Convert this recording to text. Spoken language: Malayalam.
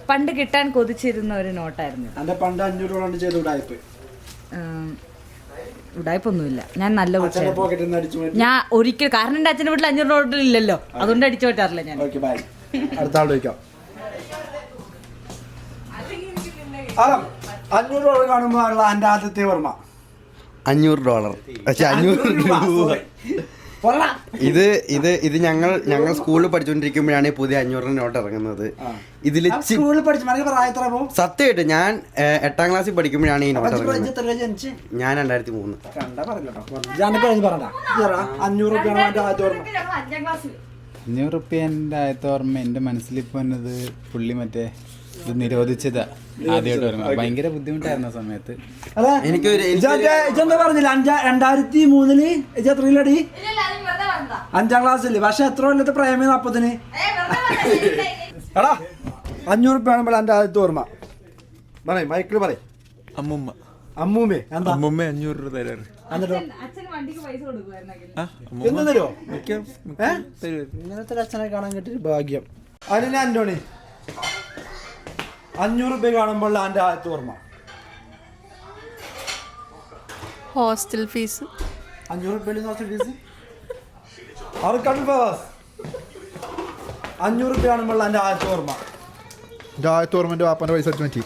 പണ്ട് കിട്ടാൻ കൊതിച്ചിരുന്ന ഒരു നോട്ടായിരുന്നു. പണ്ട് 500 രൂപ കൊണ്ട് ചെയ്ത ഉടായ്പൊന്നുമില്ല. ഞാൻ നല്ല ഞാൻ ഒരിക്കൽ കാരണം എന്റെ അച്ഛൻ്റെ വീട്ടിൽ 500 നോട്ട് ഇല്ലല്ലോ, അതുകൊണ്ട് അടിച്ചു പറ്റാറില്ല ഞാൻ. അടുത്ത ആൾ ചോദിക്കാം. 500 ഡോളർ കാണുമ്പോൾ എന്റെ ആദ്യത്തെ ഓർമ്മ $500. പക്ഷെ 500 രൂപ. ഇത് ഞങ്ങൾ സ്കൂളിൽ പഠിച്ചുകൊണ്ടിരിക്കുമ്പോഴാണ് പുതിയ 500 നോട്ട് ഇറങ്ങുന്നത്. ഇതിൽ സത്യമായിട്ട് ഞാൻ 8ാം ക്ലാസ്സിൽ പഠിക്കുമ്പോഴാണ് ഈ നോട്ട് ഇറങ്ങുന്നത്. ഞാൻ 2003. 500 റുപ്യ എൻ്റെ ആദ്യത്തെ ഓർമ്മ എൻ്റെ മനസ്സിലിപ്പോൾ എന്നത് പുള്ളി മറ്റേ ഇത് നിരോധിച്ചതാ ആദ്യമായിട്ട് ഓർമ്മ. ഭയങ്കര ബുദ്ധിമുട്ടായിരുന്നു ആ സമയത്ത്. എനിക്കൊരു പറഞ്ഞില്ല 2003 എത്രയിലടി 5ാം ക്ലാസ്സിൽ. പക്ഷെ എത്ര കൊല്ലത്തെ പ്രേമി അപ്പത്തിന് എടാ 500 റുപ്യ ആകുമ്പോൾ എന്റെ ആദ്യത്തെ ഓർമ്മ പറയും മൈക്കിൾ പറയും. അമ്മൂമ്മേ എന്താ 500 രൂപ തരാറ്. എന്ന് തരുമോ? ഇങ്ങനത്തെ അച്ഛനെ കാണാൻ കിട്ടിയ ഭാഗ്യം. അതിന് ആന്റോണി 500 റുപ്യ കാണുമ്പോൾ എന്റെ ആദ്യത്തെ ഓർമ്മ ഹോസ്റ്റൽ ഫീസ്. 500 റുപ്യ ഹോസ്റ്റൽ ഫീസ്. 500 റുപ്യ കാണുമ്പോൾ എന്റെ ആദ്യത്തെ ഓർമ്മ. എൻ്റെ ആദ്യത്തെ ഓർമ്മ എൻ്റെ വാപ്പാൻ്റെ പൈസ അടിച്ചു മാറ്റി.